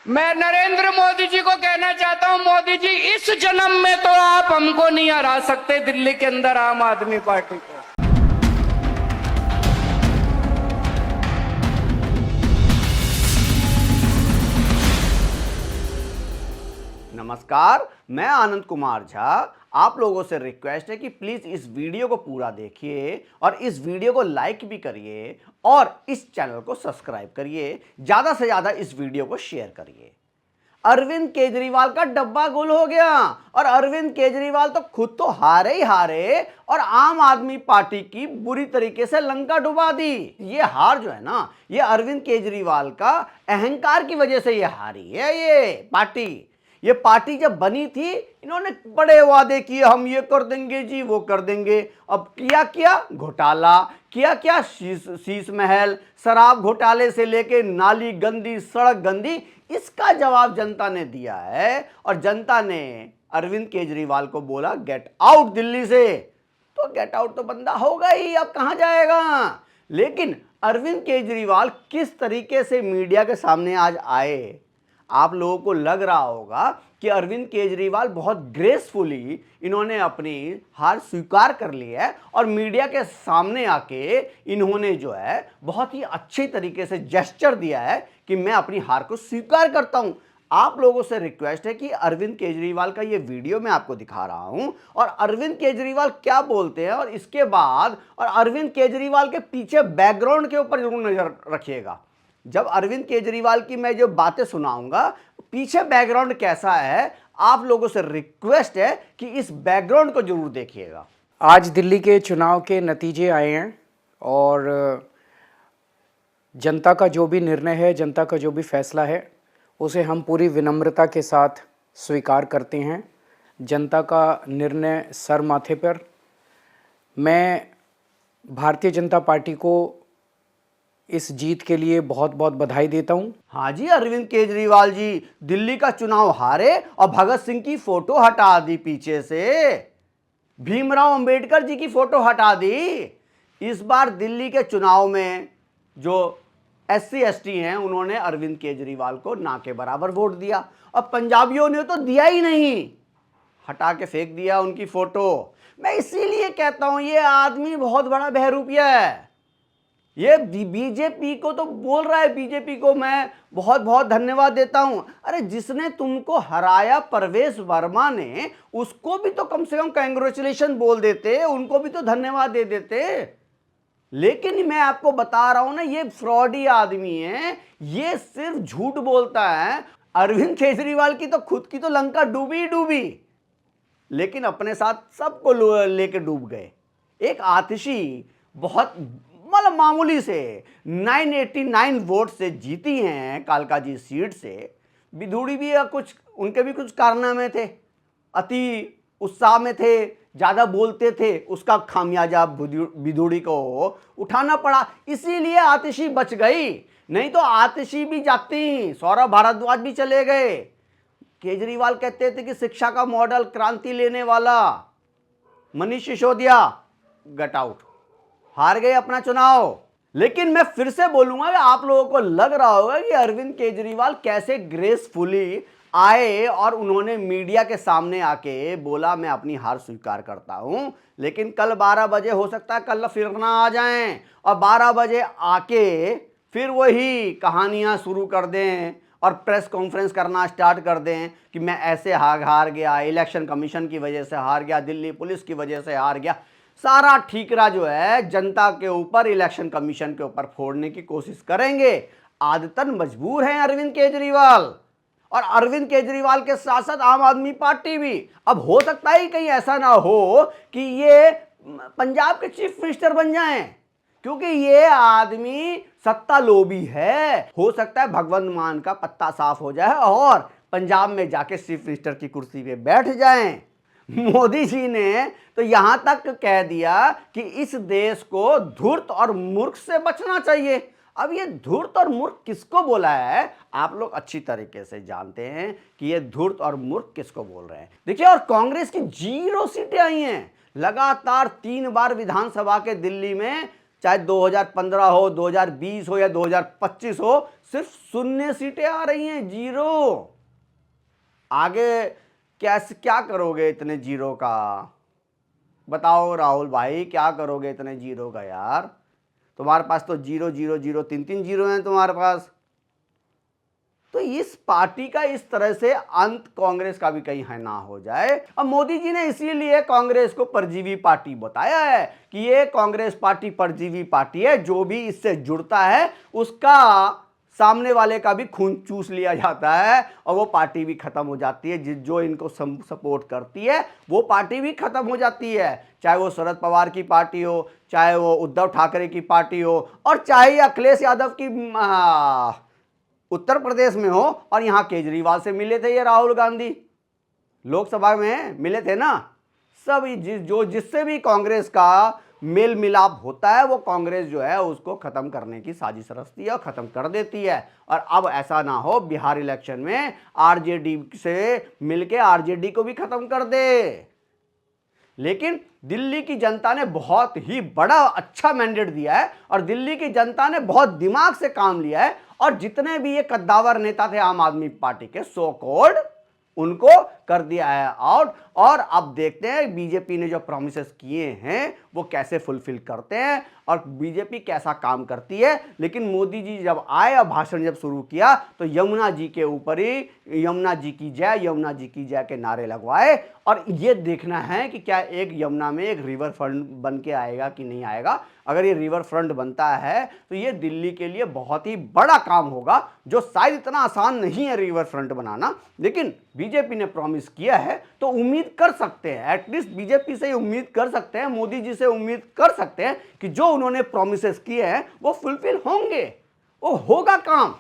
मैं नरेंद्र मोदी जी को कहना चाहता हूं, मोदी जी इस जन्म में तो आप हमको नहीं हरा सकते दिल्ली के अंदर आम आदमी पार्टी को। नमस्कार, मैं आनंद कुमार झा। आप लोगों से रिक्वेस्ट है कि प्लीज इस वीडियो को पूरा देखिए और इस वीडियो को लाइक भी करिए और इस चैनल को सब्सक्राइब करिए। ज्यादा से ज्यादा इस वीडियो को शेयर करिए। अरविंद केजरीवाल का डब्बा गुल हो गया और अरविंद केजरीवाल तो खुद तो हारे ही हारे और आम आदमी पार्टी की बुरी तरीके से लंका डुबा दी। ये हार जो है ना, ये अरविंद केजरीवाल का अहंकार की वजह से ये हारी है। ये पार्टी जब बनी थी, इन्होंने बड़े वादे किए, हम ये कर देंगे जी, वो कर देंगे। अब किया घोटाला, किया शीश महल, शराब घोटाले से लेके नाली गंदी, सड़क गंदी, इसका जवाब जनता ने दिया है। और जनता ने अरविंद केजरीवाल को बोला गेट आउट दिल्ली से। तो गेट आउट तो बंदा होगा ही, अब कहां जाएगा। लेकिन अरविंद केजरीवाल किस तरीके से मीडिया के सामने आज आए, आप लोगों को लग रहा होगा कि अरविंद केजरीवाल बहुत ग्रेसफुली इन्होंने अपनी हार स्वीकार कर ली है और मीडिया के सामने आके इन्होंने जो है बहुत ही अच्छी तरीके से जेस्चर दिया है कि मैं अपनी हार को स्वीकार करता हूं। आप लोगों से रिक्वेस्ट है कि अरविंद केजरीवाल का ये वीडियो मैं आपको दिखा रहा हूं और अरविंद केजरीवाल क्या बोलते हैं और इसके बाद और अरविंद केजरीवाल के पीछे बैकग्राउंड के ऊपर जरूर नजर रखिएगा। जब अरविंद केजरीवाल की मैं जो बातें सुनाऊंगा, पीछे बैकग्राउंड कैसा है, आप लोगों से रिक्वेस्ट है कि इस बैकग्राउंड को जरूर देखिएगा। आज दिल्ली के चुनाव के नतीजे आए हैं और जनता का जो भी निर्णय है, जनता का जो भी फैसला है, उसे हम पूरी विनम्रता के साथ स्वीकार करते हैं। जनता का निर्णय सर माथे पर। मैं भारतीय जनता पार्टी को इस जीत के लिए बहुत बहुत बधाई देता हूं। हाँ जी, अरविंद केजरीवाल जी दिल्ली का चुनाव हारे और भगत सिंह की फोटो हटा दी, पीछे से भीमराव अंबेडकर जी की फोटो हटा दी। इस बार दिल्ली के चुनाव में जो SC ST हैं, उन्होंने अरविंद केजरीवाल को ना के बराबर वोट दिया और पंजाबियों ने तो दिया ही नहीं, हटा के फेंक दिया उनकी फोटो। मैं इसीलिए कहता हूं ये आदमी बहुत बड़ा बहरूपिया है। ये बीजेपी को तो बोल रहा है, बीजेपी को मैं बहुत बहुत धन्यवाद देता हूं। अरे जिसने तुमको हराया परवेश वर्मा ने, उसको भी तो कम से कम कांग्रेचुलेशन बोल देते, उनको भी तो धन्यवाद दे देते। लेकिन मैं आपको बता रहा हूं ना, ये फ्रॉडी आदमी है, ये सिर्फ झूठ बोलता है। अरविंद केजरीवाल की तो खुद की तो लंका डूबी, लेकिन अपने साथ सबको लेके डूब गए। एक आतिशी बहुत मतलब मामूली से 989 वोट से जीती हैं कालका जी सीट से। बिधूड़ी भी कुछ, उनके भी कुछ कारनामे थे, अति उत्साह में थे, ज़्यादा बोलते थे, उसका खामियाजा बिधूड़ी को उठाना पड़ा, इसीलिए आतिशी बच गई। नहीं तो आतिशी भी जाती, सौरभ भारद्वाज भी चले गए। केजरीवाल कहते थे कि शिक्षा का मॉडल, क्रांति लेने वाला मनीष सिसोदिया, गेट आउट, हार गए अपना चुनाव। लेकिन मैं फिर से बोलूंगा कि आप लोगों को लग रहा होगा कि अरविंद केजरीवाल कैसे ग्रेसफुली आए और उन्होंने मीडिया के सामने आके बोला मैं अपनी हार स्वीकार करता हूं। लेकिन कल 12 बजे हो सकता है कल फिर ना आ जाएं और 12 बजे आके फिर वही कहानियां शुरू कर दें और प्रेस कॉन्फ्रेंस करना स्टार्ट कर दें कि मैं ऐसे हार गया, इलेक्शन कमीशन की वजह से हार गया, दिल्ली पुलिस की वजह से हार गया। सारा ठीकरा जो है जनता के ऊपर, इलेक्शन कमीशन के ऊपर फोड़ने की कोशिश करेंगे। आदतन मजबूर हैं अरविंद केजरीवाल और अरविंद केजरीवाल के साथ साथ आम आदमी पार्टी भी। अब हो सकता है कहीं ऐसा ना हो कि ये पंजाब के चीफ मिनिस्टर बन जाएं, क्योंकि ये आदमी सत्ता लोभी है। हो सकता है भगवंत मान का पत्ता साफ हो जाए और पंजाब में जाके चीफ मिनिस्टर की कुर्सी पे बैठ जाएं। मोदी जी ने तो यहां तक कह दिया कि इस देश को धूर्त और मूर्ख से बचना चाहिए। अब ये धूर्त और मूर्ख किसको बोला है, आप लोग अच्छी तरीके से जानते हैं कि ये धूर्त और मूर्ख किसको बोल रहे हैं। देखिए, और कांग्रेस की 0 सीटें आई हैं। लगातार 3 बार विधानसभा के दिल्ली में चाहे 2015 हो, 2020 हो या 2025 हो, सिर्फ 0 सीटें आ रही हैं, 0। आगे कैसे क्या करोगे इतने जीरो का? बताओ राहुल भाई, क्या करोगे इतने जीरो का यार? तुम्हारे पास तो 0 0 0 3 जीरो हैं तुम्हारे पास। तो इस पार्टी का इस तरह से अंत कांग्रेस का भी कहीं है ना हो जाए। अब मोदी जी ने इसीलिए कांग्रेस को परजीवी पार्टी बताया है कि ये कांग्रेस पार्टी परजीवी पार्टी है, जो भी इससे जुड़ता है उसका सामने वाले का भी खून चूस लिया जाता है और वो पार्टी भी खत्म हो जाती है। जो इनको सपोर्ट करती है वो पार्टी भी खत्म हो जाती है, चाहे वो शरद पवार की पार्टी हो, चाहे वो उद्धव ठाकरे की पार्टी हो, और चाहे अखिलेश यादव की उत्तर प्रदेश में हो। और यहां केजरीवाल से मिले थे ये राहुल गांधी, लोकसभा में मिले थे ना। सब जिससे भी कांग्रेस का मेल मिलाप होता है वो कांग्रेस जो है उसको खत्म करने की साजिश रचती है और खत्म कर देती है। और अब ऐसा ना हो बिहार इलेक्शन में आरजेडी से मिलके आरजेडी को भी खत्म कर दे। लेकिन दिल्ली की जनता ने बहुत ही बड़ा अच्छा मैंडेट दिया है और दिल्ली की जनता ने बहुत दिमाग से काम लिया है। और जितने भी ये कद्दावर नेता थे आम आदमी पार्टी के सो कॉल्ड, उनको कर दिया है आउट। और अब देखते हैं बीजेपी ने जो प्रॉमिसेस किए हैं वो कैसे फुलफिल करते हैं और बीजेपी कैसा काम करती है। लेकिन मोदी जी जब आए और भाषण जब शुरू किया तो यमुना जी के ऊपर ही यमुना जी की जय, यमुना जी की जय के नारे लगवाए। और ये देखना है कि क्या एक यमुना में एक रिवर फ्रंट बन के आएगा कि नहीं आएगा। अगर ये रिवर फ्रंट बनता है तो ये दिल्ली के लिए बहुत ही बड़ा काम होगा, जो शायद इतना आसान नहीं है रिवर फ्रंट बनाना। लेकिन बीजेपी ने प्रॉमिस किया है तो उम्मीद कर सकते हैं, एटलीस्ट बीजेपी से उम्मीद कर सकते हैं, मोदी जी से उम्मीद कर सकते हैं कि जो उन्होंने प्रॉमिसेस किए हैं वो फुलफिल होंगे, वो होगा काम।